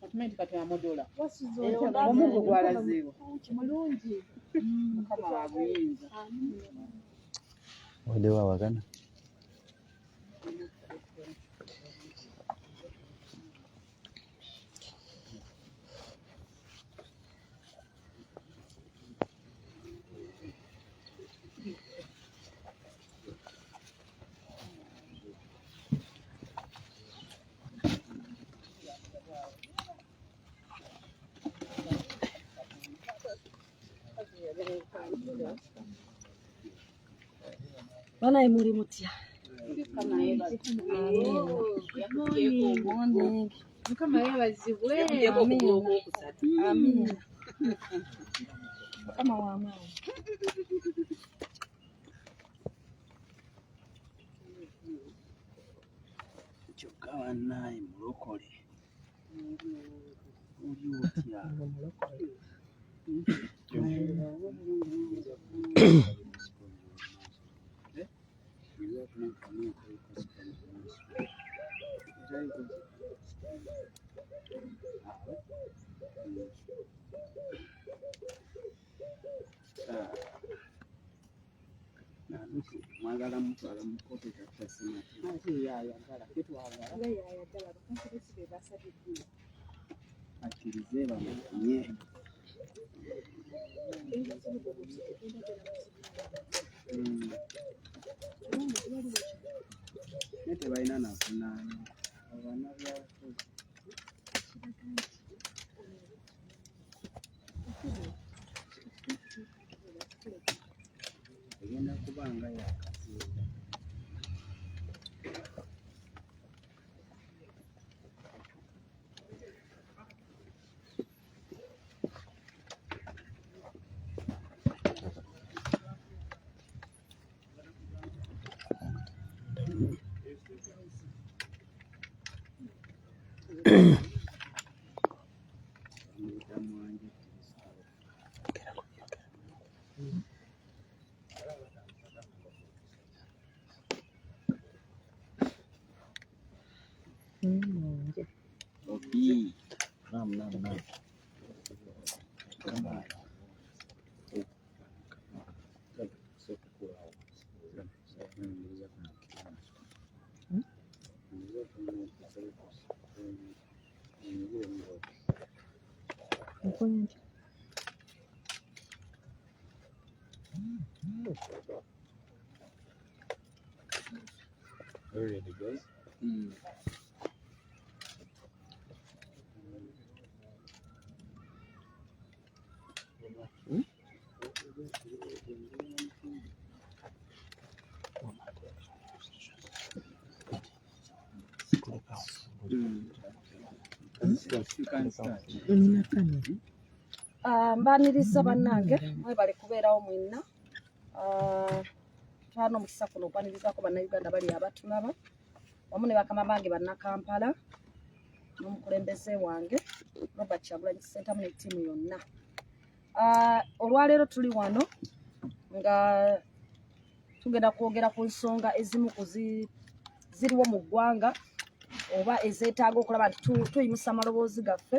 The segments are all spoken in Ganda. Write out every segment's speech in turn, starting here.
Atumenti kati amodola. Wasizo. Omungu gwalaziwa. Mulungi. Kama wabuyinza. Ode wawagana. Bana imuri mutia. Kama yabazibwe. Amen. Kama wa mama. Chokawa naye mulokole. Uliutia. Mwagala mutwala mukote kakasema ati yayagala kitwagala bakasebe basabidde akirize bamuye nete balina nakunaani abaana byabufuzi egenda kubanga yakazinda Bobi nam kama Ready to go? Mbaniriza bannange mwebale kubeerawo mwenna. Twalina omukisa kuno okwanirizaako bannayuganda bali abatulaba wamu ne bakama bange bannakampala n'omukulembeze wange Robert Kyagulanyi Ssentamu ne ttiimu yonna. Olwaleero tuli wano nga tugenda kwogera ku nsonga ezimu ziriwo mu ggwanga oba ezeetaaga okulaba nti tuyimusa amaloboozi gaffe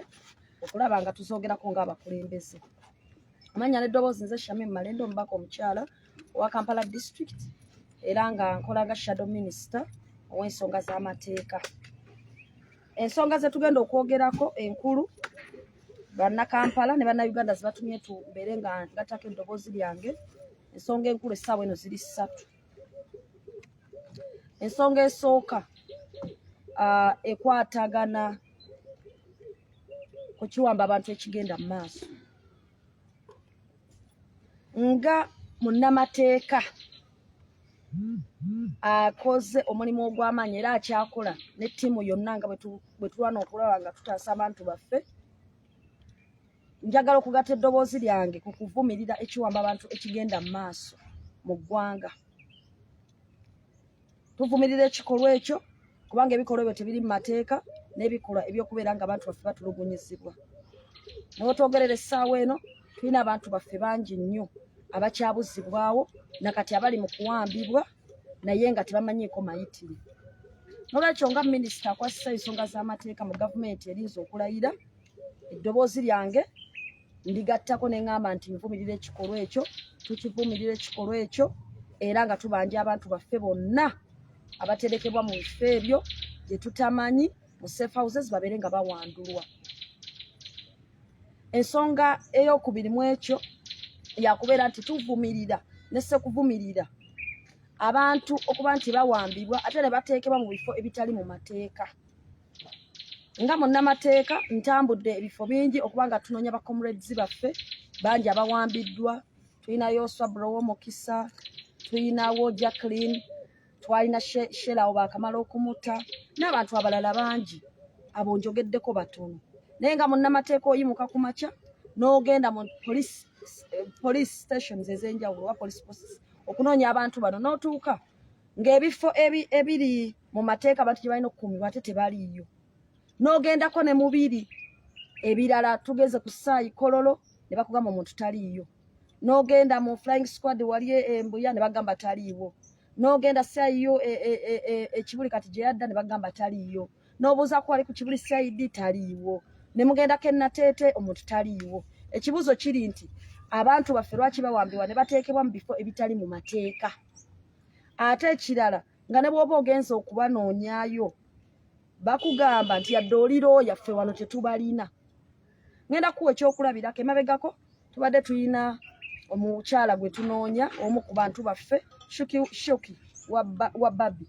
okulaba nga tuzoogerako ng'abakulembeze. Amanya n'eddoboozi nze Shamim Malende omubaka omukyala owa Kampala District era nga nkola nga Shadow Minister ow'ensonga z'amateeka. Ensonga ze tugenda okwogerako enkulu bannakampala ne bannayuganda zibatumye tubeere nga ngattako eddoboozi lyange. Ensonga enkulu essaawa eno ziri 3. Ensonga esooka ekwatagana ku kiwamba abantu ekigenda mu maaso. Nga munnamateeka akoze omulimu ogw'amaanyi era akyakola ne ttiimu yonna nga bwe tulwana okulaba nga tutaasa abantu baffe, njagala okugatta eddoboozi lyange ku kuvumirira ekiwamba abantu ekigenda mu maaso mu ggwanga. Tuvumirira ekikolwa ekyo kubanga ebikolwa ebyo tebiri mu mateeka n'ebikolwa ebyokubeera nga abantu baffe batulugunyizibwa. Nawe twogerera essaawa eno tulina abantu baffe bangi nnyo abakyabuzibwawo nakati abali mu kuwambibwa naye nga tebamanyiiko mayitire. Nolwekyo nga minisita akwasisa ensonga z'amateeka mu gavumenti erinza okulayira, eddoboozi lyange ndigattako ne ŋŋamba nti nvumirira ekikolwa ekyo, tukivumirira ekikolwa ekyo, era nga tubanja abantu baffe bonna abaterekebwa mu bifo ebyo gye tutamanyi mu safe houses babeere nga bawandulwa. Ensonga ey'okubiri mu ekyo yakubeera nti tuvumirira ne sekuvumirira abantu okuba nti bawambibwa ate ne bateekebwa mu bifo ebitali mu mateeka. Nga munnamateeka ntambudde ebifo bingi okuba nga tunoonya bakomrades baffe bangi abawambiddwa. Tulina Yoswa Browo Mukisa, tulinawo Jacqueline, twalina Shelawo baakamala okumuta n'abantu abalala bangi abo njogeddeko batono. Naye nga munnamateeka oyimuka ku makya n'ogenda mu police stations ez'enjawulo oba police posts okunoonya abantu bano n'otuuka ng'ebifo ebiri mu mateeka abantu gye balina okukuumibwa ate tebaliiyo. N'ogendako ne mubiri ebirala tugeze ku Saayi Kololo ne bakugamba omuntu taliiyo. N'ogenda mu Flying Squad wali Embuya ne bagamba taliiwo. N'ogenda Saayiyo ekibuli kati gye yadda ne bagamba taliiyo. N'obuuza ko wali ku kibuli Saidi taliiwo. Ne mugendako Nateete omuntu taliiwo. Ekibuuzo kiri nti abantu baffe lwaki bawambibwa ne bateekebwa mu bifo ebitali mu mateeka? Ate ekirala nga ne bw'oba ogenza okubanoonyaayo bakugamba nti yadde oliro yaffe wano tetubalina. Ngenda kuwa ekyokulabirako emabegako tubadde tulina omukyala gwe tunoonya omu ku bantu baffe Shuki wa Bobi.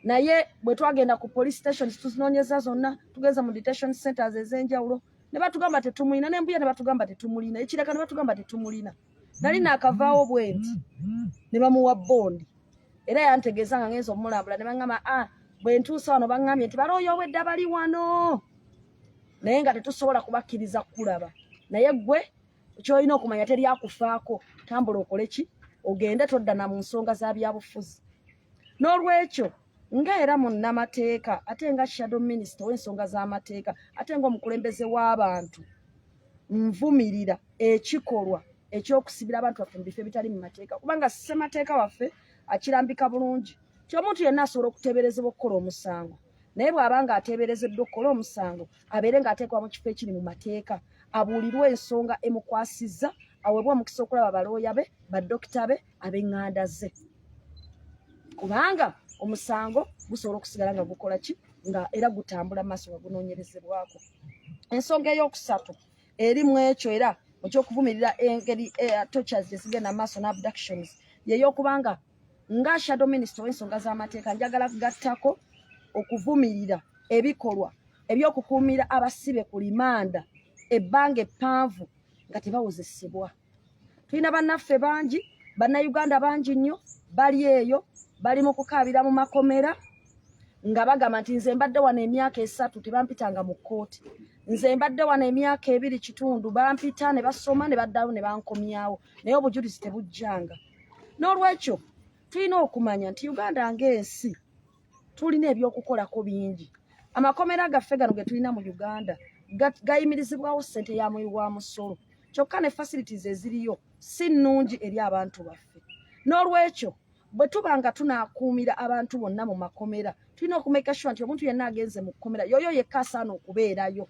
Naye bwe twagenda ku police stations tuzinoonyeza zonna tugeza mu detention centers ez'enjawulo ne batugamba tetumulina, n'Embuya ne batugamba tetumulina, Ekireka ne batugamba tetumulina. Nali naakavaawo bwe nti ne bamuwa bondi era yantegeeza nga ngenza omulambula ne baŋŋamba bwe ntuusa wano baŋŋambye nti balooyo obwedda bali wano naye nga tetusobola kubakkiriza kulaba. Naye gwe ky'olina okumanya teri akufaako, tambula okole ki? Ogende todda na mu nsonga za byabufuzi. N'olwekyo nga era munnamateeka ate nga shadow minister w'ensonga z'amateeka ate ng'omukulembeze w'abantu nvumirira ekikolwa ekyokusibira abantu baffe mu bifo ebitali mu mateeka, kubanga ssemateeka waffe akirambika bulungi ti omuntu yenna asobola okuteeberezebwa okukola omusango, naye bw'aba nga ateeberezeddwa okukola omusango abeere ng'ateekwa mu kifo ekiri mu mateeka, abuulirwe ensonga emukwasizza, aweebwe omukisa okulaba balooya be, baddokita be, ab'eŋŋanda ze, kubanga omusango gusobola okusigala nga gukola ki? Nga era gutambula maaso nga gunoonyerezebwako. Ensonga ey'okusatu eri mu ekyo era mu ky'okuvumirira engeri tortures ezigenda maaso n'abductions y'ey'okubanga nga shadow minister w'ensonga z'amateeka njagala kugattako okuvumirira ebikolwa eby'okukuumira abasibe ku limanda ebbanga eppanvu nga tebawozesebwa. Tulina bannaffe bangi, bannayuganda bangi nnyo bali eyo bali mu kukaabira mu makomera nga bagamba nti nze mbadde wano emyaka 3 tebampitanga mu kkooti, nze mbadde wano emyaka 2.5 bampita ne basoma ne baddayo ne bankomyawo naye obujulizi tebujjanga. N'olwekyo tulina okumanya nti Uganda ng'ensi tulina ebyokukolako bingi. Amakomera gaffe gano ge tulina mu Uganda gayimirizibwawo ssente ya muwi wa musolo, kyokka ne facilities eziriyo si nnungi eri abantu baffe. N'olwekyo bwe tuba nga tunaakuumira abantu bonna mu makomera tulina okumeka sure nti omuntu yenna agenze mu kkomera yoyo yekka asaana okubeerayo,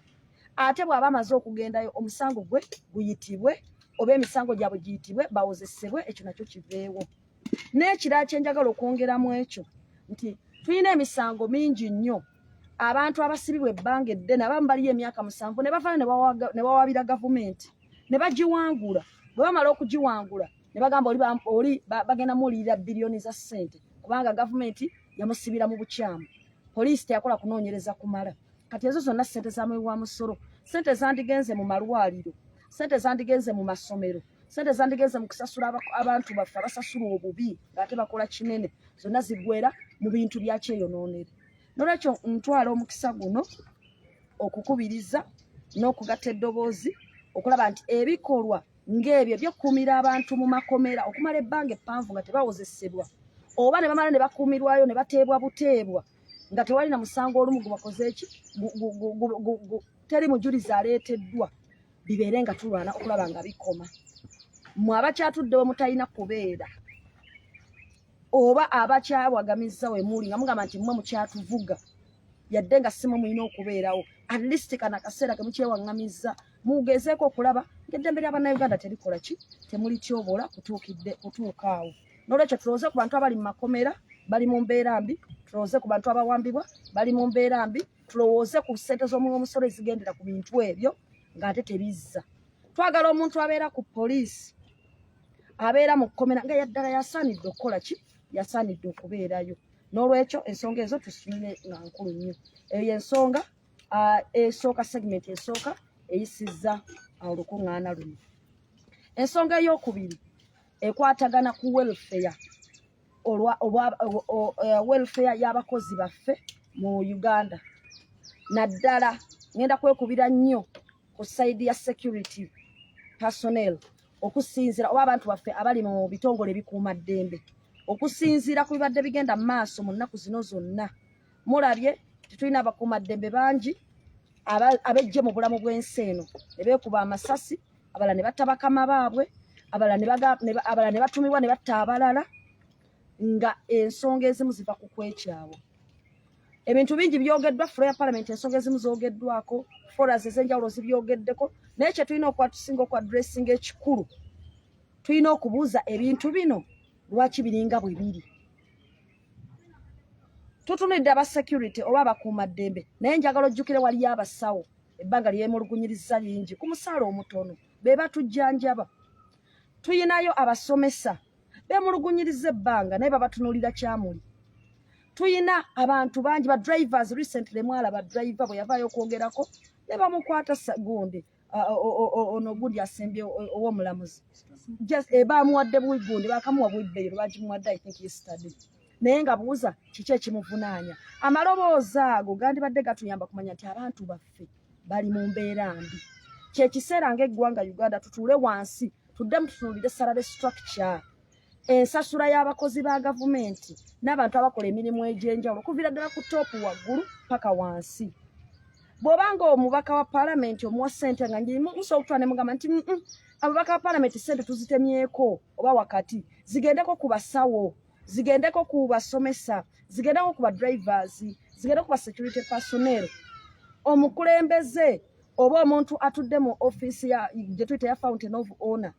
ate bw'aba amaze okugendayo omusango gwe guyitibwe oba emisango gyabwe giyitibwe bawozesebwe, ekyo nakyo kiveewo. N'ekirala kye njagala okwongeramu ekyo nti tulina emisango mingi nnyo abantu abasibibwa ebbanga eddene abamu baliyo emyaka 7 ne bavaayo ne bawaabira gavumenti ne bagiwangula. Bwe bamala okugiwangula ne bagamba oli bagenda muwulirira biliyoni za ssente kubanga gavumenti yamusibira mu bukyamu, poliisi teyakola kunoonyereza kumala. Kati ezo zonna ssente za muwi wa musolo, ssente zandigenze mu malwaliro, ssente zandigenze mu masomero, ssente zandigenze mu kusasula abantu baffe abasasula obubi ng'ate bakola kinene, zonna ziggwera mu bintu bya kyeyonoonere. N'olwekyo ntwala omukisa guno okukubiriza n'okugatta eddoboozi okulaba nti ebikolwa ng'ebyo by'okkuumira abantu mu makomera okumala ebbanga eppanvu nga tebawozesebwa oba ne bamala ne bakuumirwayo ne bateebwa buteebwa nga tewali na musango olumu gubakoze eki teri mujulizi aleeteddwa, bibeere nga tulwana okulaba nga bikoma. Mmwe abakyatuddewo mutalina kubeera oba abakyawagamiza we muli nga mugamba nti mmwe mukyatuvuga yadde nga simu mulina okubeerawo at least kana kaseera ke mukyewangamiza mugezeeko okulaba ng'eddembe ly'abannayuganda terikola ki temulityobola kutuukaawo n'olwekyo tulowooze ku bantu abali mu makomera bali mu mbeera mbi tulowooze ku bantu abawambibwa bali mu mbeera mbi tulowooze ku ssente z'omusolo ezigendera ku bintu ebyo ng'ate tebizza twagala omuntu abeera ku poliisi abeera mu kkomera nga yaddala yasaanidde okukola ki yasaanidde okubeerayo n'olwekyo ensonga ezo tusimire nga nkulu nnyo eyo y'ensonga esooka segment esooka eyisizza olukuŋŋaana luno ensonga ey'okubiri ekwatagana ku welfare welfare y'abakozi baffe mu Uganda naddala ngenda kwekubira nnyo ku sayidi ya security personnel okusinziira oba abantu baffe abali mu bitongole ebikuuma ddembe okusinziira ku bibadde bigenda mu maaso mu nnaku zino zonna mulabye tetulina abakuumaddembe bangi abejje mu bulamu bw'ensi eno ne beekuba amasasi abalala ne batta bakama baabwe abalala ne batumibwa ne batta abalala nga ensonga ezimu ziva ku kwekyawo ebintu bingi byogeddwa flo ya parliament ensonga ezimu zoogeddwako foras ez'enjawulo zibyogeddeko naye kye tulina tusinga okuadressinga ekikulu tulina okubuuza ebintu bino lwaki biringa bwe biri tutunulidde aba security oba abakuumaddembe naye njagala ojjukire waliyo abasawo ebbanga lyemulugunyiriza lingi ku musaala omutono be batujjanjaba tuyinayo abasomesa bemulugunyiriza ebbanga naye babatunulira kyamuli tuyina abantu bangi ba drivers recently mwalaba driver bwe yavaayo okwogerako ne bamukwata gundi ono gundi asembye ow'omulamuzi baamuwadde bwigundi bakamuwa bwibbeero bagimuwadde I think yesterday naye nga buuza kiki ekimuvunaanya amaloboozi ago gandibadde gatuyamba kumanya nti abantu baffe bali mu mbeera mbi kyekiseera ng'eggwanga Uganda tutuule wansi tuddemu tutunuulire salary structure ensasula y'abakozi ba gavumenti n'abantu abakola emirimu egy'enjawulo kuviira ddala ku toopu waggulu paka wansi bw'obanga omubaka wa paalamenti omuwa ssente nga musobola okutwala ne mugamba nti ababaka ba paalamenti ssente tuzitemyeko oba wakati zigendeko ku basawo zigendeko ku basomesa zigendeko ku badrivers zigendeko ku basecurity personnel omukulembeze oba omuntu atudde mu ofiisi gye tuyita ya fountain of honor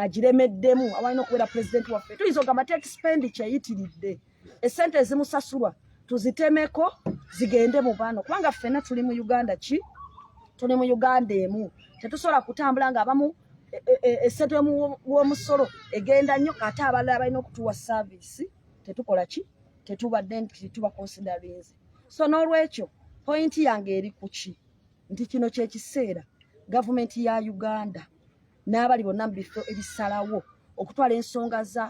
agiremeddemu awalina okubeera pulezidenti waffe tuyinza ogamba te expenditure eyitiridde essente ezimusasulwa tuzitemeko zigende mu baano kubanga ffenna tuli mu Uganda tuli mu Uganda emu tetusobola kutambula nga abamu essente w'omusolo egenda nnyo ate abalala balina okutuwa service tetukola tetubadde nti tuba considerings so n'olwekyo pointi yange eri ku ki nti kino kyekiseera gavumenti ya Uganda n'abali bonna mu bifo ebisalawo okutwala ensonga za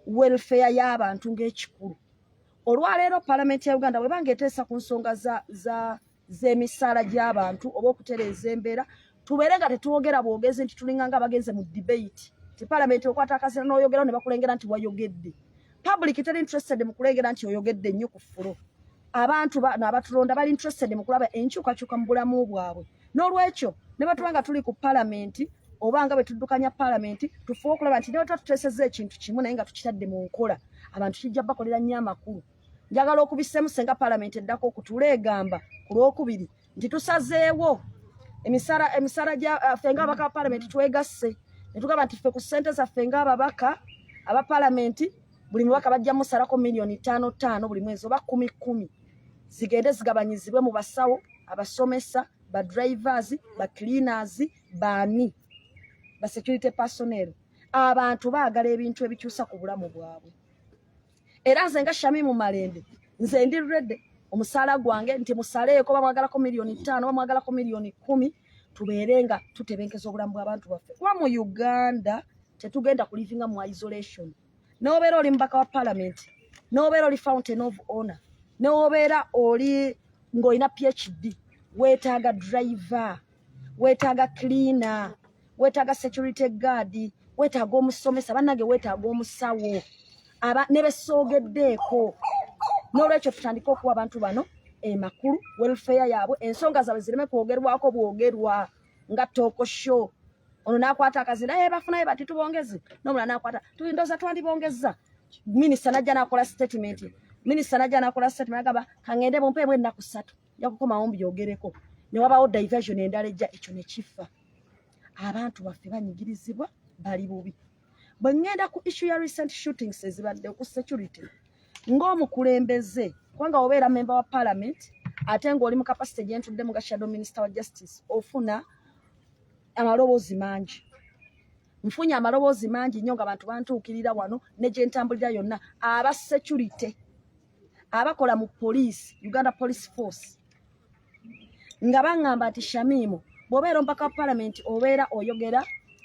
welfare y'abantu ng'ekikulu olwaleero paalamenti ya Uganda bwebanga eteesa ku nsonga z'emisaala gy'abantu oba okutereeza embeera tubeere nga tetwogera bwogezi nti tulinganga abagenze mu debate ti paalamenti okwata akaseera n'oyogerawo ne bakulengera nti wayogedde public teri interested mu kulengera nti oyogedde nnyo ku ffulo abantu abatulonda bali interested mu kulaba enkyukakyuka mu bulamu bwabwe n'olwekyo ne batubanga tuli ku paalamenti obanga bwe tuddukanya paalamenti tufuba okulaba nti newe tuteesezza ekintu kimu naye nga tukitadde mu nkola abantu kijja bakolera nnyo amakulu njagala okubisseemu senga paalamenti eddako okutuula egamba ku lwokubiri nti tusazeewo emisala ffe ng'ababaka ba paalamenti twegasse ne tugamba nti ffe ku ssente zaffe ng'ababaka aba paalamenti buli mubaka bajja musalako miliyoni 5 buli mwezi oba 10 zigende zigabanyizibwe mu basawo abasomesa ba drivers ba cleaners baani ba security personnel abantu baagala ebintu ebikyusa ku bulamu bwabwe era nze nga Shami mu Malembe nze ndi ready omusaala gwange nti musaleeko bamwagalako miliyoni 5 bamwagalako miliyoni 10 tubeere nga tutebenkeza obulamu bw'abantu baffe kuba mu Uganda tetugenda ku livinga mu isolation n'obeera oli mbaka wa paalamenti n'obeera oli fountain of honor n'obeera oli ng'olina PhD weetaaga driver weetaaga cleaner weetaaga security guard weetaaga omusomesa bannange weetaaga omusawo ne besoogeddeeko n'olwekyo tutandika okuwa abantu bano makulu welfare yaabwe ensonga zaabwe zireme kwogerwako bwogerwa nga tooko show ono n'akwata akazi naye bafunayo bati tubongeze n'omulala n'akwata tuyindoza twandibongeza Minisita najja nakola statement. Minisita najja nakola statement agamba kangende mumpeebwe ennaku 3 yakukomawo mbyogereko. Ne wabawo diversion endala ejja ekyo ne kifa. Abantu baffe banyigirizibwa bali bubi. Bwe ngenda ku issue ya recent shootings ezibadde ku security ng'omukulembeze kubanga obeera member wa parliament ate ng'oli mu capacity gyentudde mu shadow minister wa justice ofuna amaloboozi mangi. Mfunye amaloboozi mangi nnyo nga abantu bantuukirira wano ne gye ntambulira yonna aba security abakola mu police Uganda Police Force nga baŋŋamba nti Shamimu bw'obeera mpaka parliament obeera oyogera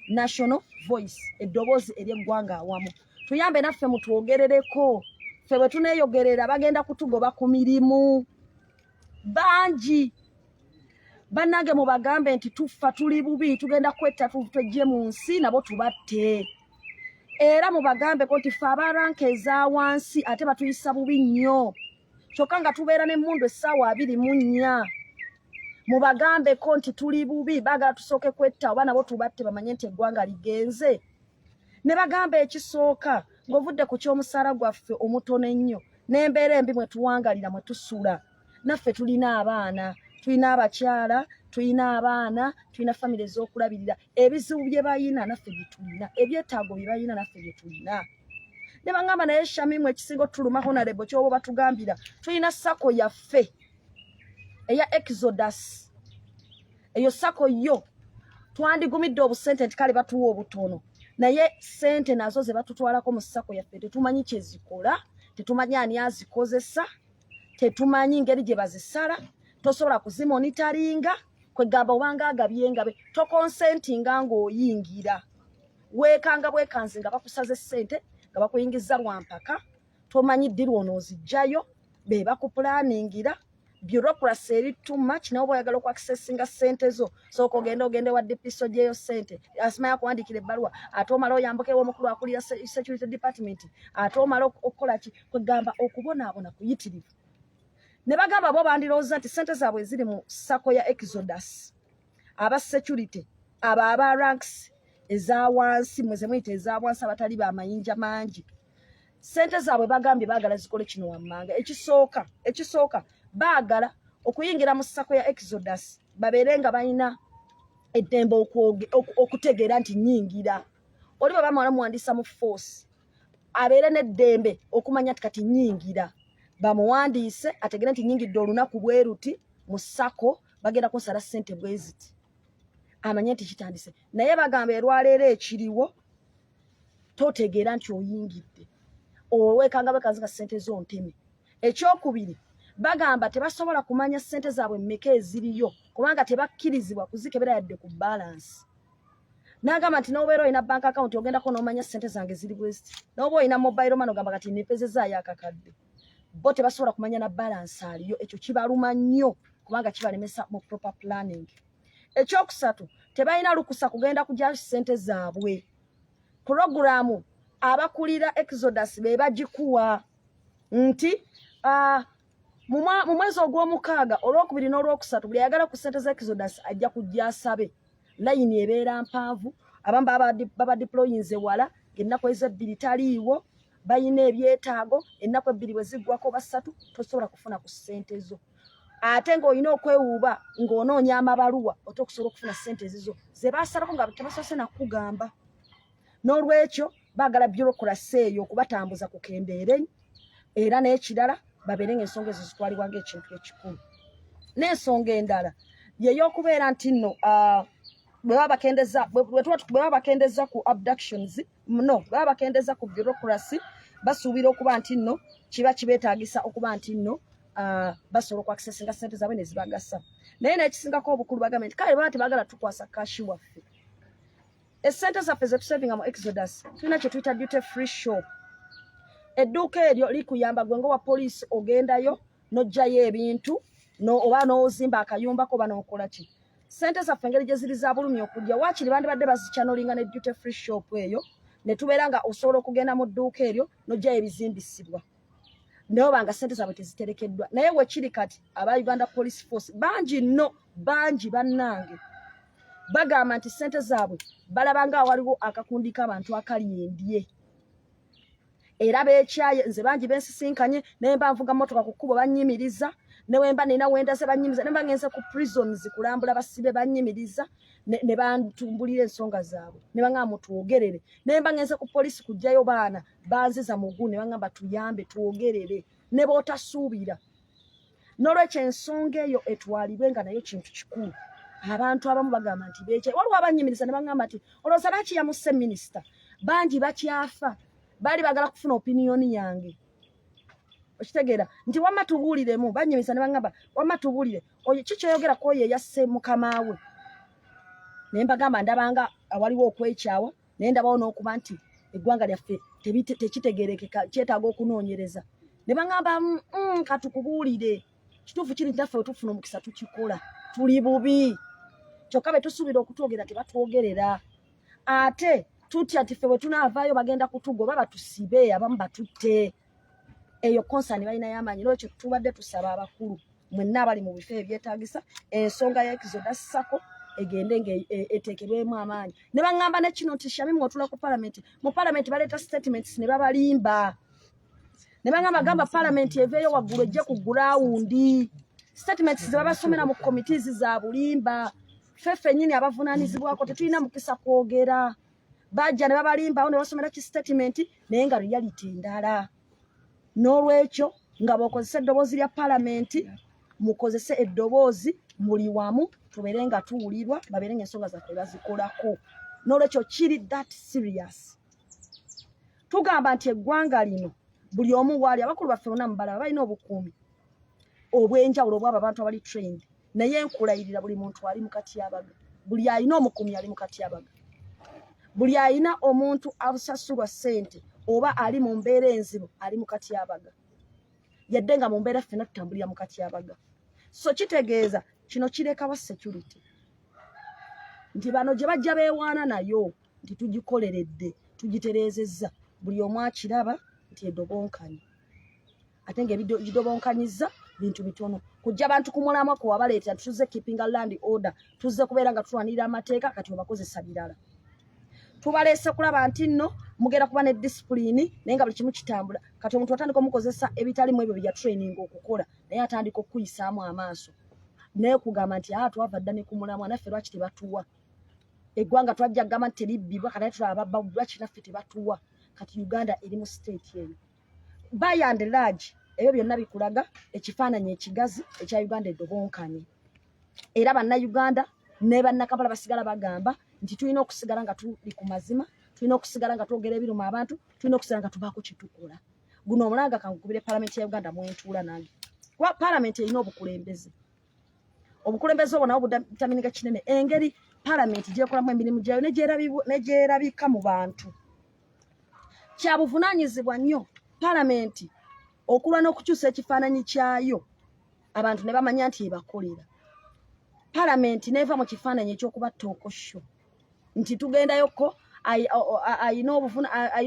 national voice eddoboozi ery'eggwanga awamu tuyambe naffe mutwogerereko ffe bwe tuneeyogerera bagenda kutugoba ku mirimu bangi bannange mubagambe nti tufa tuli bubi tugenda kwetta tujje mu nsi nabo tubatte era mubagambeko nti ffe abaranka eza wansi ate batuyisa bubi nnyo kyokka nga tubeera n'emmundu essaawa 24 mubagambeko nti tuli bubi baagala tusooke kwetta oba nabo tubatte bamanye nti eggwanga ligenze ne bagamba ekisooka ng'ovudde ku ky'omusaala gwaffe omutono ennyo n'embeera embi mwe tuwangalira mwe tusula naffe tulina abaana tulina abakyala tulina abaana tulina famire ez'okulabirira ebizibu bye bayina naffe bye tulina ebyetaago bye bayina naffe bye tulina ne baŋŋamba naye Shamimu ekisinga otuluma honorable ky'oba batugambira tulina sako yaffe eya Exodus eyo sako yo twandigumidde obusente nti kale batuwa obutono naye sente nazo ze batutwalako mu sako yaffe tetumanyi kye zikola tetumanyi ani azikozesa tetumanyi ngeri gye bazisala tosobola kuzimonitaringa kwegamba obanga agabyengabe tokonsentinga ng'oyingira weekanga bwekanzi nga bakusaze sente nga bakuyingiza lwampaka tomanyi ddi lw'onoozijjayo be bakupulaningira bureaucracy eri too much nawe bw'oyagala okwakisesinga sente zo sooka ogende wa dipiso gyeyo sente asima yakuwandiikira ebbaluwa ate omala oyambukewo omukulu akulira security department ate omala okukola ki kwegamba okubonaabona kuyitirivu ne bagamba bo bandirowooza nti sente zaabwe ziri mu sako ya Exodus aba security aba ranks eza wansi mweze muyita eza wansi abatali bamayinja mangi sente zaabwe bagambye baagala zikole kino wammanga ekisooka baagala okuyingira mu sako ya Exodus babeere nga balina eddembe okutegeera nti nyingira oli bwe bamala muwandiisa mu force abeere n'eddembe okumanya nti kati nyingira bamuwandiise ategere nti nyingidde olunaku bwe ruti mu sako bagenda kunsala ssente bwe ziti amanye nti kitandise naye bagamba erwaleero ekiriwo totegeera nti oyingidde oweekanga bekanzika ssente zonteme ekyokubiri bagamba tebasobola kumanya ssente zaabwe mmeka eziriyo kubanga tebakkirizibwa kuzikebera yadde ku balance n'agamba nti n'obeera olina bank account ogendako n'omanya ssente zange ziri bwe ziti n'oba olina mobile money ogamba kati nepezezaayo akakadde bo tebasobola kumanya na balance aliyo ekyo kibaluma nnyo kubanga kibalemesa mu proper planning ekyokusatu tebalina lukusa kugenda kujja ssente zaabwe programu abakulira Exodus be bagikuwa nti mu mwezi ogw'omukaaga olwokubiri n'olwokusatu buli ayagala ku ssente za Exodus ajja kujja asabe layini ebeera mpanvu abamu baba deployinze wala ng'ennaku ezebbiri taliiwo bayina ebyetaago ennaku ebbiri bwe ziggwako basatu tosobola kufuna ku ssente zo ate ng'olina okwewuuba ng'onoonya amabaluwa otokusobola okufuna ssente zizo ze baasalako nga tebasoose nakugamba n'olwekyo baagala bureaucracy eyo okubatambuza ku kendeere era n'ekirala babeere ng'ensonga ezo zitwalibwa ng'ekintu ekikulu n'ensonga endala yeyokubeera nti nno bwe baba bakendeza ku abductions no baba bakendeza ku bureaucracy basuubira okuba nti nno kiba kibeetaagisa okuba nti nno basobola okwakisesinga ssente zaabwe ne zibagasa naye n'ekisingako obukulu bagamba nti kale baba tebaagala tukwasa kashi waffe essente zaffe ze tusevinga mu Exodus tulina kye tuyita duty free shop edduuka eryo likuyamba gwe ng'owa poliisi ogendayo n'oggyayo ebintu oba n'ozimba akayumbako oba n'okola ki ssente zaffe engeri gye ziri za bulumi okujja waakiri bandibadde bazikyanolinga ne duty free shop eyo ne tubeera nga osobola okugenda mu dduuka eryo n'oggyayo ebizimbisibwa naye obanga ssente zaabwe teziterekeddwa naye wekiri kati aba Uganda Police Force bangi nno bangi bannange bagamba nti ssente zaabwe balabanga waliwo akakundi k'abantu akali endye era beekyaye nze bangi bensisinkanye nemba nvuga motoka ku kkubo bannyimiriza newemba nina wenda ze bannyimiza nemba ngenze ku prisons kulambula basibe bannyimiriza ne bantumbulira ensonga zaabwe ne baŋŋamba mutuwogerere nemba ngenze ku polisi kujjayo baana banziza mugu ne baŋŋamba tuyambe tuwogerere ne bootasuubira n'olwekyo ensonga eyo etwalibwe nga nayo kintu kikulu abantu abamu bagamba nti beekyaye waliwo abannyimiriza ne baŋŋamba nti olowooza bakiyamusse minisita bangi bakyafa bali bagala kufuna opiniyoni yange okitegeera nti wamma tubuuliremu bannyimisa ne baŋŋamba wamma tubuulire oyo kikyoyogera ku oyo eyasse mukamaawe naye mbagamba ndabanga awaliwo okwekyawa naye ndabawo n'okuba nti eggwanga lyaffe tekitegeerekeka kyetaaga okunoonyereza ne baŋŋamba katukubuulire kituufu kiri nti naffe wetufuna omukisa tukikola tuli bubi kyokka be tusuubira okutwogera tebatwogerera ate tutya nti ffe bwe tunaavaayo bagenda kutugoba batusibe abamu batutte eyo konsani balina y'amaanyi n'ekyo tubadde tusaba abakulu mwenna abali mu bifo ebyetaagisa ensonga ya Exodus Sacco egende eteekebwemu amaanyi ne baŋŋamba ne kino nti Shamim otula ku palamenti mu palamenti baleeta statements ne babalimba ne baŋŋamba gamba palamenti eveeyo waggulu ejje ku gurawundi statements ze babasomera mu committees za bulimba ffeffe nnyini abavunaanyizibwako tetulina mukisa kwogera bajja ne babalimbawo ne basomera ki statement naye nga reality ndala n'olwekyo nga bw'okozesa eddoboozi lya palamenti mukozese eddoboozi muli wamu tubeere nga tuwulirwa babeere ng'ensonga zaffe bazikolako n'olwekyo kiri that serious tugamba nti eggwanga lino buli omu waali abakulu baffe bonna mubalaba balina obukuumi obw'enjawulo obwabo abantu abali trained naye nkulayirira buli muntu ali mu katyabaga buli alina omukuumi ali mu katyabaga buli alina omuntu abusasulwa ssente oba ali mu mbeera enzibu ali mu katyabaga yadde nga mu mbeera ffenna tutambulira mu katyabaga so kitegeeza kino kirekawa security nti bano gye bajja beewaana nayo nti tugikoleredde tugitereezezza buli omu akiraba nti edobonkanye ate ng'ebidobonkanyiza bintu bitono kujja bantu ku mulamwa ku wabaleeta tuze keeping a land order tuze kubeera nga tulwanirira amateeka kati obakozesa birala tubaleese kulaba nti nno mugenda kuba ne discipline naye nga buli kimu kitambula kati omuntu atandika omukozesa ebitalimu ebyo bya training okukola naye atandika okuyisaamu amaaso naye kugamba nti twava dda ne ku mulamwa naffe lwaki tebatuwa eggwanga twajja kugamba nti teribbibwa kati tulaba babba lwaki naffe tebatuwa kati Uganda eri mu state eyo by and large ebyo byonna bikulaga ekifaananyi ekigazi ekya Uganda edobonkanye era bannayuganda ne bannakampala basigala bagamba nti tulina okusigala nga tuli ku mazima tulina okusigala nga twogera ebiruma abantu tulina okusigala nga tubaako kyetukola guno omulanga kankubire palamenti ya Uganda mwentuula nange kuba palamenti erina obukulembeze obwo nabo budaminiga kinene engeri palamenti gyekolamu emirimu gyayo negyerabika mu bantu kyabuvunaanyizibwa nnyo palamenti okulwa n'okukyusa ekifaananyi kyayo abantu ne bamanya nti ebakolera palamenti neeva mu kifaananyi ekyokuba tookosho nti tugendayoko ayina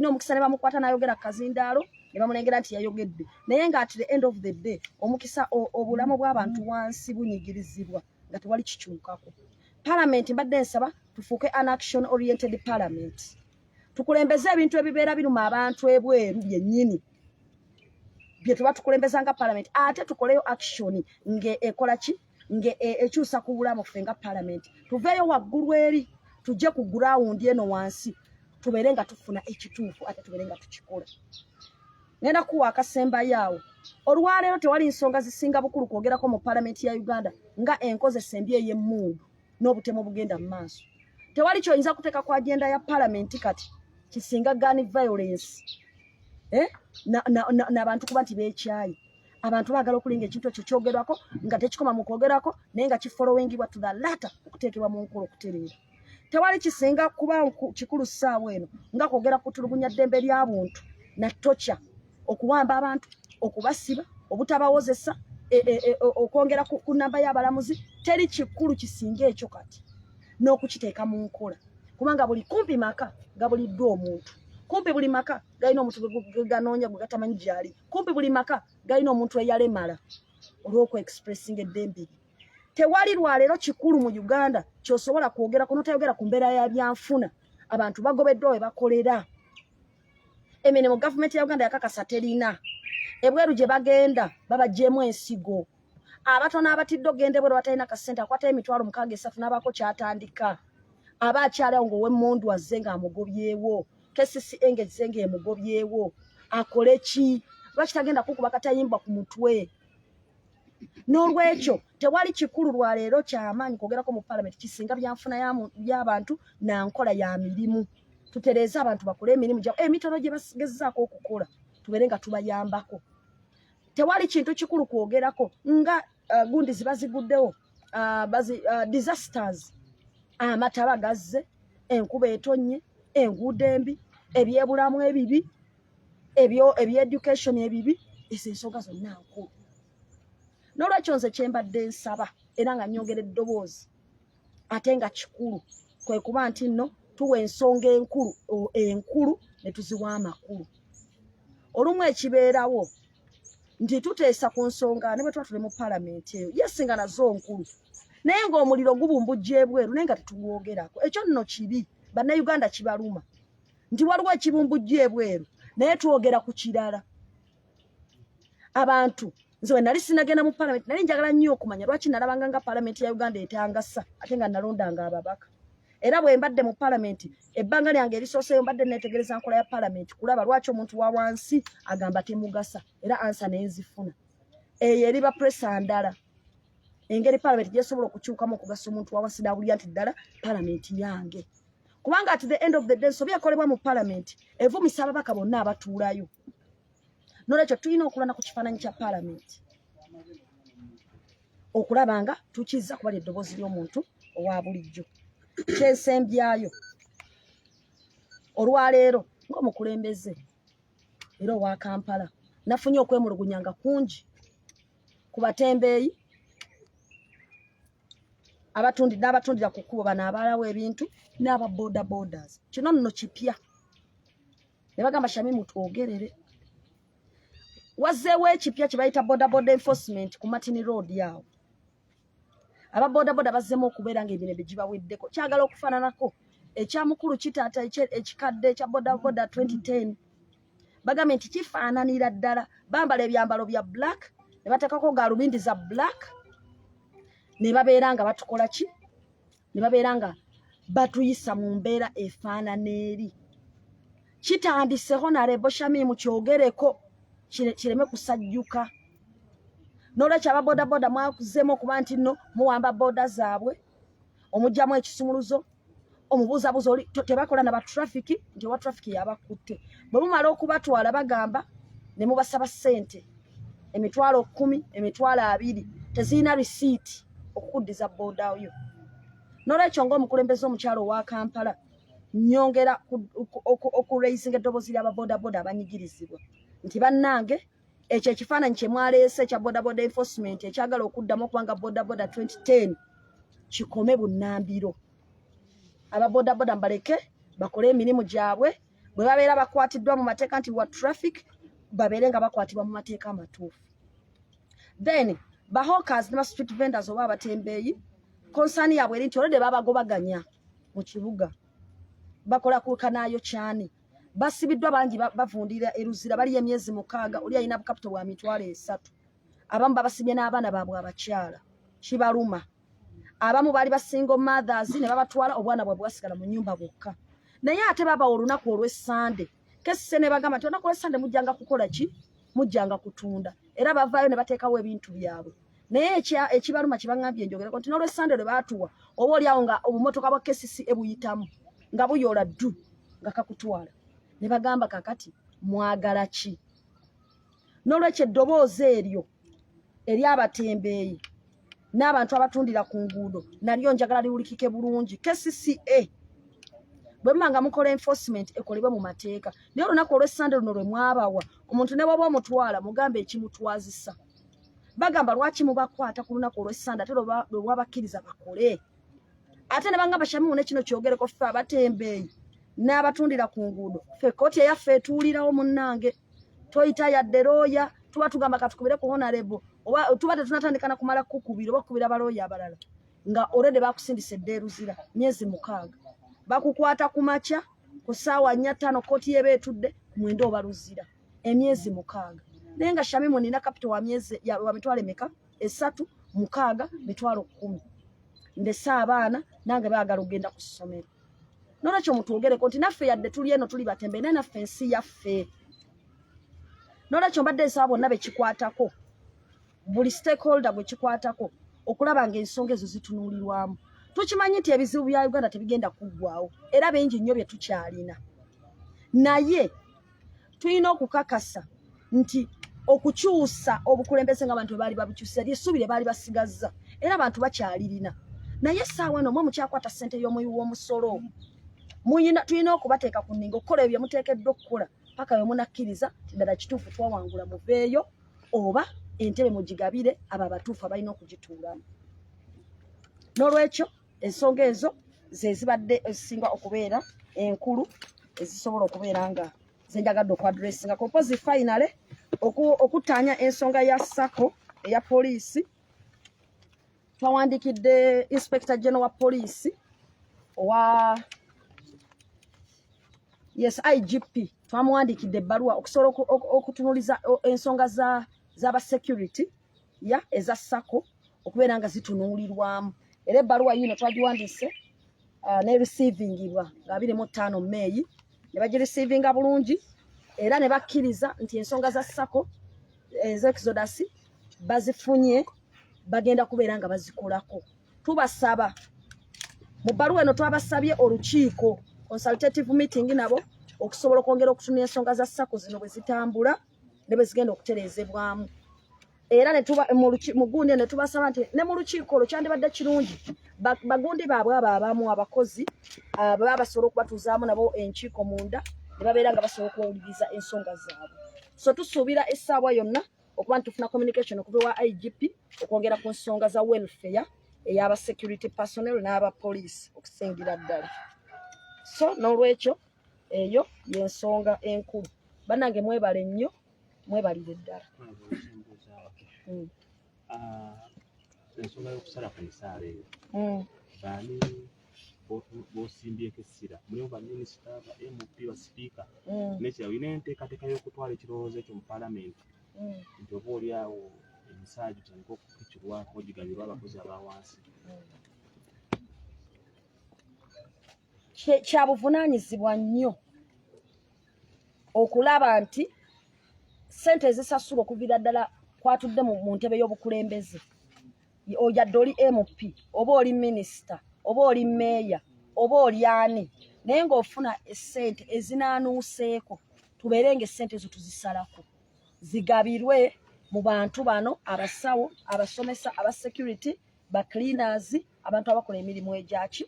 omukisa ne bamukwata n'ayogera kazindaalo ne bamunengera nti yayogedde naye nga at the end of the day omukisa obulamu bw'abantu wansi bunyigirizibwa nga tewali kikyukako palamenti mbadde nsaba tufuuke an action oriented parliament tukulembeze ebintu ebibeera biruma abantu ebweru byennyini bye tuba tukulembeza nga palamenti ate tukoleyo action ng'ekola ki ekyusa ku bulamu ffe nga palamenti tuveeyo waggulu eri tujje ku gurawundi eno wansi tubeere nga tufuna ekituufu ate tubeere nga tukikola ngenda kuwa akasembayo awo olwaleero tewali nsonga zisinga bukulu kwogerako mu palamenti ya Uganda nga enkozesa embi ey'emmundu n'obutemu obugenda mu maaso tewali kyoyinza kuteeka ku agenda ya palamenti kati kisinga gun violence n'abantu kuba nti beekyayi abantu baagala okulinga ekintu ekyo kyogerwako nga tekikoma mu kwogerako naye nga kifolowingibwa to the latter okuteekebwa mu nkola okutereera tewali kisinga kuba kikulu ssaawa eno nga kwogera kutulugunya ddembe lya buntu na tocha okuwamba abantu okubasiba obutabawozesa okwongera ku namba y'abalamuzi teri kikulu kisinga ekyo kati n'okukiteeka mu nkola kubanga buli kumpi maka gabuliddwa omuntu kumpi buli maka galina omuntu ganoonya gwe gatamanyi gyali kumpi buli maka galina omuntu eyalemala olw'oku expressing eddembe tewali lwaleero kikulu mu Uganda kyosobola kwogera ku notayogera ku mbeera ya byanfuna abantu bagobeddwa we bakolera emirimu gavumenti ya Uganda yakakasa terina ebweru gye bagenda babajjeemu ensigo abatono abatidde ogende bwe batalina kasente akwata emitwalo 63 n'abako kyatandika aba akyalawo ng'ow'emmundu azze ng'amugobyewo kesisi engezze ng'emugobyewo akole ki lwaki tagenda kukuba katayimbwa ku mutwe n'olwekyo tewali kikulu lwaleero kyamaanyi kwogerako mu palamenti kisinga byanfuna y'abantu na nkola ya mirimu tutereeze abantu bakole emirimu gyabwe emitono gye bagezaako okukola tubeere nga tubayambako tewali kintu kikulu kwogerako nga gundi zibaziguddewo disasters amataba gazze enkuba etonnye enguudo embi ebyebulamu ebibi ebyeducation ebibi ezo ensonga zonna nkulu n'olwekyo nze kyembadde nsaba era nga nnyongera eddoboozi ate nga kikulu kwe kuba nti nno tuwa ensonga enkulu ne tuziwa amakulu olumu ekibeerawo nti tuteesa ku nsonga ne bwe tuba tuli mu palamenti eyo yesinga nazo nkulu naye ng'omuliro gubumbujja ebweru naye nga tetugwogerako ekyo nno kibi bannayuganda kibaluma nti waliwo ekibumbujja ebweru naye twogera ku kirala abantu nze we nali sinagenda mu palamenti nali njagala nnyo okumanya lwaki nalabanga nga palamenti ya Uganda etangasa ate nga nalondanga ababaka era bwe mbadde mu palamenti ebbanga lyange erisooseyo mbadde neetegereza nkola ya palamenti kulaba lwaki omuntu wa wansi agamba temugasa era ansa nenzifuna eyo eriba presa ndala engeri palamenti gyesobola okukyukamu okugasa omuntu wa wansi nawulira nti ddala palamenti yange kubanga at the end of the day sobi ekolebwa mu palamenti evumisa ababaka bonna abatuulayo n'olwekyo tulina okulwana ku kifaananyi kya palamenti okulaba nga tukizza kuba eddoboozi ly'omuntu owa bulijjo kyesembyayo olwaleero ng'omukulembeze era owa Kampala nafunye okwemulugunyanga kungi ku batembeeyi n'abatundira ku kkubo bano abaalawo ebintu n'aba boda borders kino nno kipya ne bagamba Shamimu twogerere wazzeewo ekipya kye bayita boda enforcement ku Martin Road yawo aba boda bazzeemu okubeera ng'emirembe gibaweddeko kyagala okufaananako ekyamukulu kitaata ekikadde ekya boda 2010 bagambye nti kifaananira ddala bambala ebyambalo bya black ne bateekako gaalubindi za black ne babeera nga batukola ki ne babeera nga batuyisa mu mbeera efaanana eri kitandiseho nalebo Shamimu kyogereko kireme kusajjuka n'olwekyo aba boda mwakuzeemu okuba nti nno muwamba boda zaabwe omugjamu ekisumuluzo omubuuzabuuza oli tebakola na batrafiki nti owa trafiki yabakutte bwe mumala okubatwala bagamba ne mubasaba ssente emitwalo 10 emitwalo 2 tezirina risiiti okukuddiza boda yo n'olwekyo ng'omukulembeze omukyalo owa Kampala nnyongera okuraisinga eddoboozi ly'aba boda abanyigirizibwa nti bannange ekyo ekifaananyi kye mwaleese ekya boda enforcement ekyagala okuddamu okubanga boda 2010 kikome bunnambiro aba boda mbaleke bakole emirimu gyabwe bwe babeera bakwatiddwa mu mateeka nti wa traffic babeere nga bakwatibwa mu mateeka amatuufu then bahawkers ne ba street vendors oba abatembeeyi konsaani yaabwe eri nti olwedde babagobaganya mu kibuga bakola ku kanaayo kyani basibiddwa bangi bavundira eruzira bali emyezi 6 oli alina bukapito bwa mitwalo 3 abamu babasibye n'abaana baabwe abakyala kibaluma abamu baali basingo mothers ne babatwala obwana bwabwe bwasigala mu nnyumba bwokka naye ate babawa olunaku olw'essande kesise ne bagamba nti olunaku olw'essande mujjanga kukola ki mujjanga kutunda era bavaayo ne bateekawo ebintu byabwe naye ekibaluma kibangambye enjogereko nti n'olw'essande lwe baatuwa oba oliawo nga obumotoka bwa kesisi ebuyitamu nga buyoola ddu nga kakutwala ne bagamba kakati mwagala ki n'olwekyo eddoboozi eryo eri abatembeeyi n'abantu abatundira ku nguudo nalyo njagala liwulikike bulungi KCCA bwe mmanga mukola enforcement ekolebwe mu mateeka naye olunaku olw'essande luno lwe mwabawa omuntu ne bw'oba omutwala mugambe ekimutwazisa bagamba lwaki mubakwata ku lunaku olw'essande ate lwe wabakkiriza bakole ate ne bangamba Shamimu ne kino kyogereko ffe abatembeeyi n'abatundira ku nguudo ffe kooti eyaffe etuulirawo munnange toyita yadde looya tuba tugamba katukubire ku honorable oba tuba tetunatandika na kumala kukubira oba kukubira abalooya abalala nga already bakusindisa eddeeruzira myezi 6 bakukwata ku makya ku ssaawa 4 5 kooti yeba etudde mwenda oba luzira emyezi 6 naye nga Shamimu nina capital wa myezi wa mitwalo emeka 3 6 mitwalo 10 ndese abaana nange baagala ogenda ku ssomero nolwekyo mutuogereko nti naffe yadde tuli eno tuli batembe naye naffe ensi yaffe nolwekyo mbadde nsaba bonna bekikwatako buli stakeholder gwe kikwatako okulaba ng'ensonga ezo zitunuulirwamu tukimanyi nti ebizibu bya Uganda tebigenda kuggwaawo era bingi nnyo bye tukyalina naye tulina okukakasa nti okukyusa obukulembeze ng'abantu bwe baali babukyusa ly'essuubi lye baali basigazza era abantu bakyalirina naye essaawa eno mwe mukyakwata ssente y'omuwi w'omusolo tulina okubateeka ku nninga okukola ebyo muteekeddwa okukola paka bwe munakkiriza ddala kituufu twawangula muveeyo oba entebe mugigabire abo abatuufu abalina okugituulamu n'olwekyo ensonga ezo ze zibadde ezisinga okubeera enkulu ezisobola okubeera nga zenjagadde okwadressinga kompozi finale okutaanya ensonga ya Sacco eya poliisi twawandikidde Inspector General wa poliisi owa IGP twamuwandikidde ebbaluwa okusobola okutunuliza ensonga z'aba security eza Sacco okubeera nga zitunuulirwamu era ebbaluwa yino twagiwandiise ne receivingibwa nga 25 May ne bagirecevinga bulungi era ne bakkiriza nti ensonga za Sacco Exodus bazifunye bagenda kubeera nga bazikolako tubasaba mu bbaluwa eno twabasabye olukiiko consultative meeting nabo okusobola okwongera okutunula ensonga za Sacco zino bwe zitambula ne bwe zigenda okutereezebwamu era mu gundi ne tubasaba nti ne mu lukiiko olwo kyandibadde kirungi bagundi baabwe abo abamu abakozi baba basobola okubatuuzaamu nabo enkiiko munda ne babeera nga basobola okuwuliriza ensonga zaabwe so tusuubira essaawa yonna okuba nti tufuna communication okuva wa IGP okwongera ku nsonga za welfare ey'aba security personnel n'aba police okusingira ddala so n'olwekyo eyo y'ensonga enkulu bannange mwebale nnyo mwebalire ddala ensonga y'okusala ku misaala eyo baani bosimbyeko essira mulimu baminisita ba MP ba sipiika nekirala olina enteekateeka y'okutwala ekirowoozo ekyo mu paalamenti nti oba oli awo emisaala gitandika okukikirwako gigabirwa abakozi aba wansi kya buvunaanyizibwa nnyo okulaba nti ssente ezisasulwa okuviira ddala kwatudde mu ntebe y'obukulembeze oyadde oli MP oba oli minisita oba oli meeya oba oli ani naye ng'ofuna essente ezinaanuuseeko tubeere ng'essente ezo tuzisalako zigabirwe mu bantu bano abasawo abasomesa aba security ba cleaners abantu abakola emirimu egyaki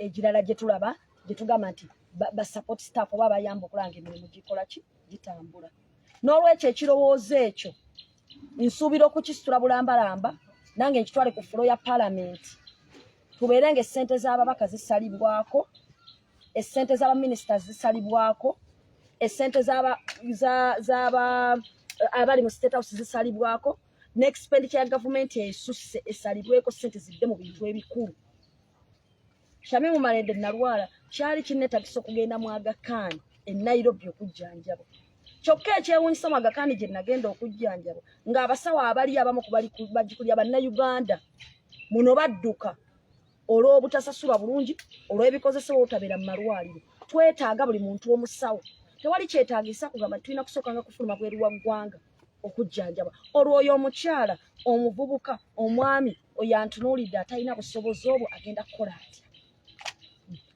egirala gye tulaba gye tugamba nti ba support staff oba bayamba okulanga emirimu gikola ki gitambula n'olwekyo ekirowoozo ekyo nsuubira okukisitula bulambalamba nange nkitwale ku fulo ya Parliament tubeere ng'essente z'ababaka zisalibwako essente z'abaminisita zisalibwako essente abali mu state house zisalibwako n'expenditure ya gavumenti esusse esalibweko ssente zidde mu bintu ebikulu Shamimu Malende nalwala kyali kinneetagisa okugenda mu Aga Khan e Nairobi okujjanjaba kyokka ekyewuunyisa mu Aga Khan gye nagenda okujjanjaba ng'abasawo abali abamu bagikulya bannayuganda muno badduka olw'obutasasulwa bulungi olw'ebikozesebwa obutabeera mu malwaliro twetaaga buli muntu omusawo tewali kyetaagisa kugamba tulina kusooka nga kufuluma bweru wa ggwanga okujjanjaba olwo oyo omukyala omuvubuka omwami oyo antunuulidde atalina busobozi obwo agenda kukola atya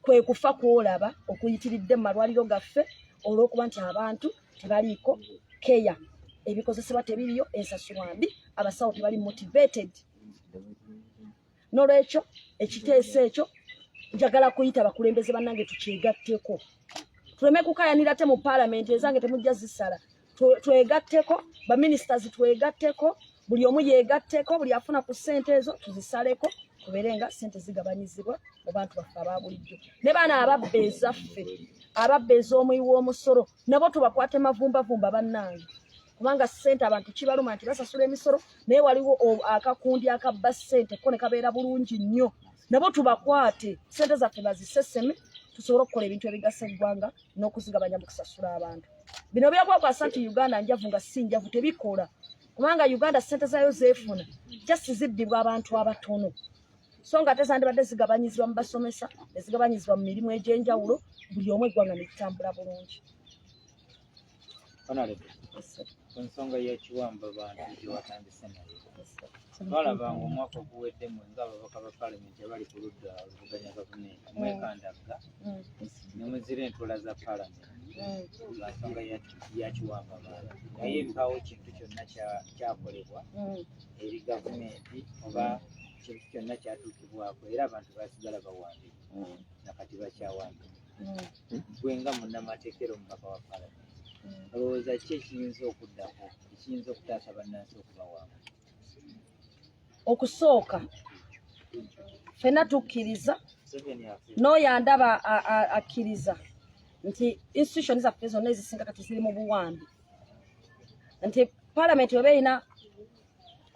kwe kufa kwolaba okuyitiridde mu malwaliro gaffe olw'okuba nti abantu tebaliiko keya ebikozesebwa tebiriyo ensasulwa mbi abasawo tebali motivated n'olwekyo ekiteeso ekyo njagala kuyita bakulembeze bannange tukyegatteko tuleme kukayanira te mu paalamenti ezange temujja zisala twegatteko baminisita twegatteko buli omu yegatteko buli afuna ku ssente ezo tuzisaleko tubeere nga ssente zigabanyizibwa mu bantu baffe aba bulijjo ne baana ababba ezaffe ababba ez'omuwi w'omusolo nabo tubakwate mavumbavumba bannange kubanga ssente abantu kibaluma nti basasula emisolo naye waliwo akakundi akabba ssente ko ne kabeera bulungi nnyo nabo tubakwate ssente zaffe baziseseme tusobole okukola ebintu ebigasa eggwanga n'okuzigabanya mu kusasula abantu. Bino byagwagwa nti Uganda njavu nga si njavu tebikola. Kubanga Uganda ssente zayo zeefuna just ziddibwa abantu abatono. So nga tezandibadde zigabanyizibwa mu basomesa, ezigabanyizibwa mu mirimu egy'enjawulo, buli omu eggwanga ne litambula bulungi. Ku nsonga y'ekiwamba bantu gye watandise nayo. Balabanga omwaka oguweddemu ng'ababaka ba Parliament abali ku ludda oluvuganya gavumenti mwekandagga ne muzira entuula za Parliament lwa nsonga ya kiwamba bantu. Naye mpaawo kintu kyonna kyakolebwa eri gavumenti oba kintu kyonna kyatuukibwako era abantu basigala bawambye nakati bakyawambye. Gwe nga munnamateekera omubaka wa Parliament olowooza ki ekiyinza okuddako ekiyinza okutaasa bannansi okubawamba? Okusooka ffenna tukkiriza n'oyo andaba akkiriza nti institution zaffe zonna ezisinga kati ziri mu buwambi, nti Parliament oba erina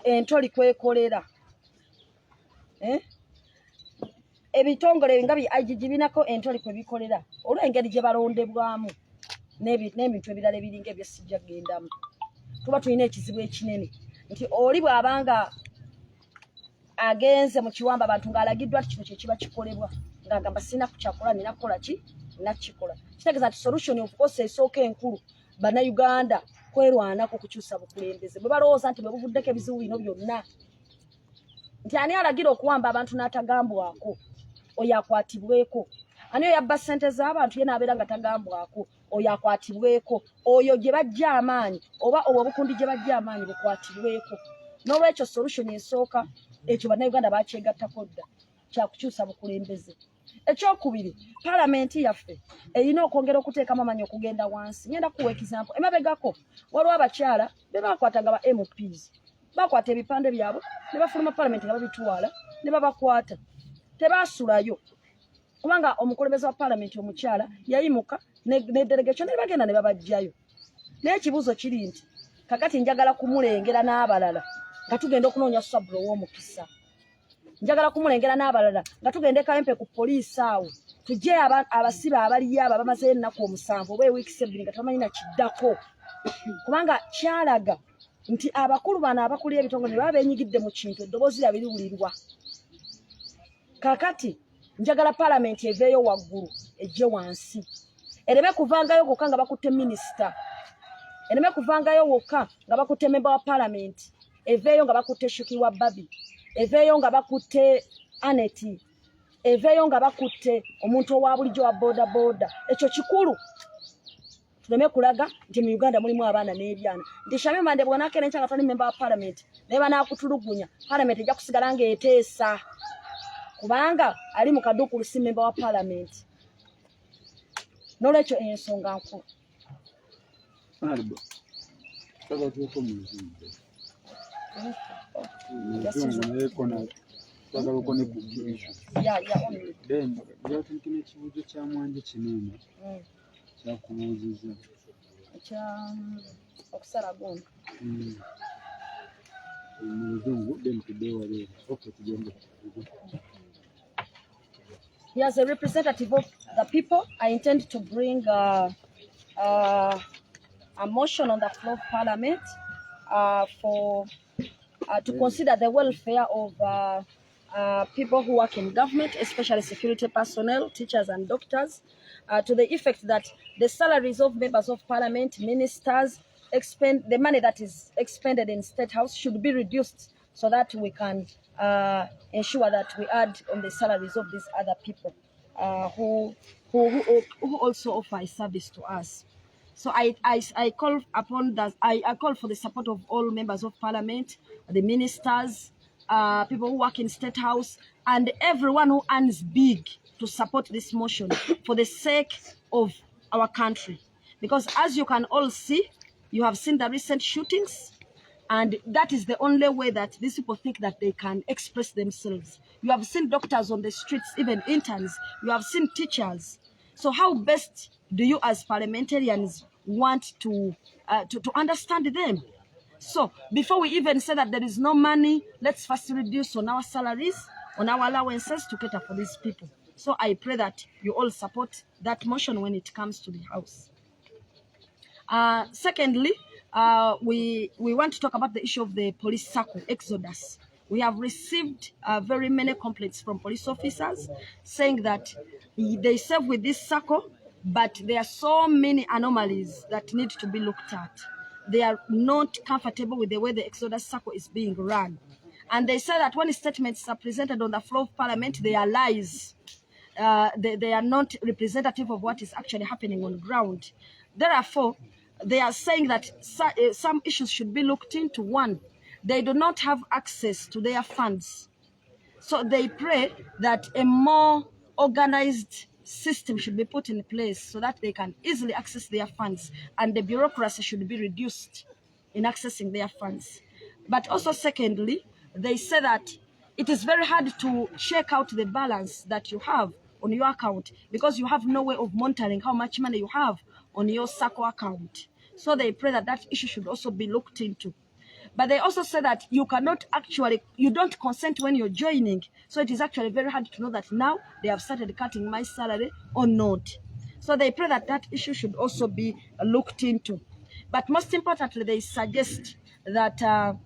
entoli kwekolera ebitongole nga binako entoli kwe bikolera olw'engeri gye balondebwamu n'ebintu ebirala ebiringa ebyesijja gendamu. Tuba tulina ekizibu ekinene nti oli bw'abanga agenze mu kiwamba abantu ng'alagiddwa kino kye kiba kikolebwa ng'agamba sina kukyakola nina kukola ki nina kukikola. Kitegeeza nti solution of course esooka enkulu bannayuganda kwerwanako kukyusa bukulembeze. Bwe balowooza nti bwe buvuddeko ebizibu bino byonna nti ani alagira okuwamba abantu n'atagambwako oyo akwatibweko, ani oyo yabba ssente z'abantu ye n'abeera nga tagambwako oyo akwatibweko, oyo gye bajja amaanyi oba obwo obukundi gye bajja amaanyi bukwatibweko. N'olwekyo solution esooka ekyo bannayuganda bakyegattako dda kyakukyusa bukulembeze. Ekyokubiri, Parliament yaffe erina okwongera okuteekamu amaanyi okugenda wansi. Ngenda kuwa example, emabegako waliwo abakyala be bakwatanga ba MPs, bakwata ebipande byabwe ne bafuluma Parliament nga babitwala ne babakwata, tebaasulayo kubanga omukulembeze wa Parliament omukyala yayimuka ne delegation ne bagenda ne babajjayo. Naye ekibuuzo kiri nti kakati njagala kumulengera n'abalala nga tugenda okunoonya Saburo w'omukisa, njagala kumulengera n'abalala nga tugenda Kawempe ku poliisi awo tujje abasibe abaliyo abo abamazeyo ennaku 7 oba ewiiki 7 nga tamanyi na kiddako, kubanga kyalaga nti abakulu bano abakulira ebitongole baba beenyigidde mu kintu eddoboozi lyabiriwulirwa. Kakati njagala Parliament eveeyo waggulu ejje wansi, ereme kuvangayo gwokka nga bakutte minisita, ereme kuvangayo wokka nga bakutte memba wa Parliament, eveeyo nga bakutte Shuki wa Babi, eveeyo nga bakutte Aneti, eveeyo nga bakutte omuntu owa bulijjo wa boda boda. Ekyo kikulu tuleme kulaga nti mu Uganda mulimu abaana n'ebyana. Nti Shamim Mande bw'onaakera enkya nga toli memba wa Parliament naye banaakutulugunya, Parliament ejja kusigala ng'eteesa kubanga ali mu kaduukulu si memba wa Parliament. N'olwekyo ensonga nkulu. Ekibuuzo kya Mwanje kinene kyakubuuziza okusala gondo muzungu demutuddeewaleero okutugende. He as a representative of the people, I intend to bring a motion on the floor of Parliament to consider the welfare of people who work in government, especially security personnel, teachers and doctors, to the effect that the salaries of members of Parliament, ministers, the money that is expended in State House should be reduced so that we can ensure that we add on the salaries of these other people who also offer a service to us. So I call upon that. I call for the support of all members of Parliament, the ministers, people who work in State House, and everyone who earns big to support this motion for the sake of our country. Because as you can all see, you have seen the recent shootings, and that is the only way that these people think that they can express themselves. You have seen doctors on the streets, even interns. You have seen teachers. So how best do you as parliamentarians want to understand them? So before we even say that there is no money, let's first reduce on our salaries, on our allowances to cater for these people. So I pray that you all support that motion when it comes to the House. Secondly, we want to talk about the issue of the police Sacco, Exodus. We have received very many complaints from police officers saying that they serve with this Sacco, but there are so many anomalies that need to be looked at. They are not comfortable with the way the Exodus Sacco is being run. And they say that when statements are presented on the floor of Parliament, they are lies. They are not representative of what is actually happening on ground. Therefore, they are saying that some issues should be looked into. One, they do not have access to their funds. So they pray that a more organized system should be put in place so that they can easily access their funds, and the bureaucracy should be reduced in accessing their funds. But also secondly, they say that it is very hard to check out the balance that you have on your account because you have no way of monitoring how much money you have on your Sacco account. So they pray that that issue should also be looked into. But they also say that you cannot actually, you don't consent when you're joining. So it is actually very hard to know that now they have started cutting my salary or not. So they pray that that issue should also be looked into. But most importantly, they suggest that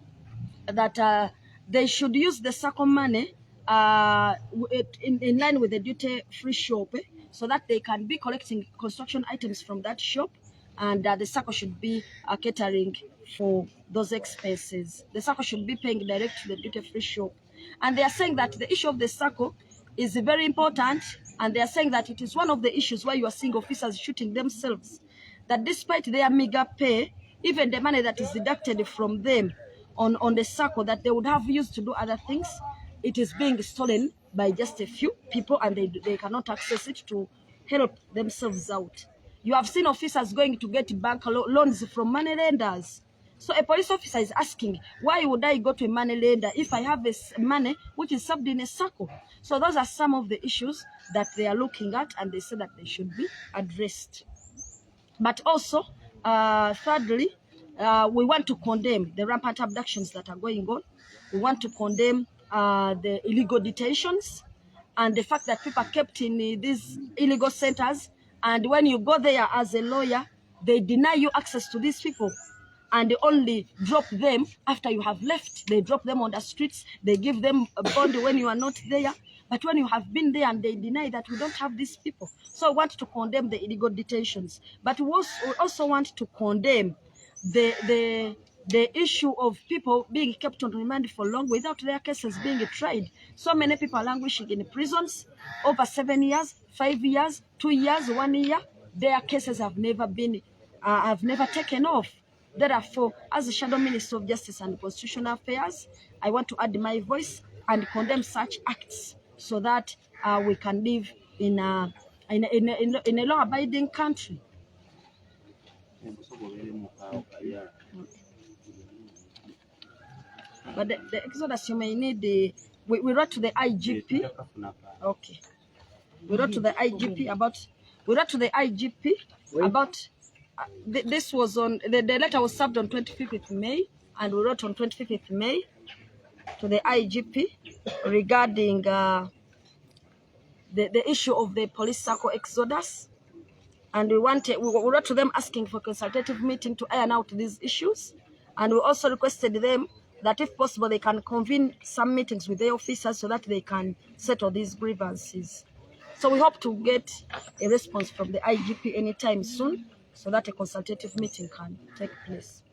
they should use the Sacco money in line with the duty-free shop, so that they can be collecting construction items from that shop, and the Sacco should be catering for those expenses. The Sacco should be paying direct to the duty-free shop. And they are saying that the issue of the Sacco is very important, and they are saying that it is one of the issues where you are seeing officers shooting themselves, that despite their meager pay, even the money that is deducted from them on the Sacco that they would have used to do other things, it is being stolen by just a few people, and they cannot access it to help themselves out. You have seen officers going to get bank loans from money lenders. So a police officer is asking, why would I go to a money lender if I have this money which is served in a Sacco? So those are some of the issues that they are looking at, and they say that they should be addressed. But also, thirdly, we want to condemn the rampant abductions that are going on. We want to condemn the illegal detentions and the fact that people are kept in these illegal centers. And when you go there as a lawyer, they deny you access to these people and they only drop them after you have left. They drop them on the streets. They give them a bond when you are not there. But when you have been there, and they deny that we don't have these people. So we want to condemn the illegal detentions. But we also want to condemn the issue of people being kept on remand for long without their cases being tried. So many people are languishing in prisons over 7 years, 5 years, 2 years, 1 year. Their cases have never been, have never taken off. Therefore, as the Shadow Minister of Justice and Constitutional Affairs, I want to add my voice and condemn such acts so that we can live in a law-abiding country. But the Exodus, you may need we wrote to the IGP. Okay. We wrote to the IGP about, this was on, the letter was served on 25th May, and we wrote on 25th May to the IGP regarding the issue of the police Sacco Exodus. And we wrote to them asking for a consultative meeting to iron out these issues. And we also requested them that if possible, they can convene some meetings with their officers so that they can settle these grievances. So we hope to get a response from the IGP anytime soon so that a consultative meeting can take place.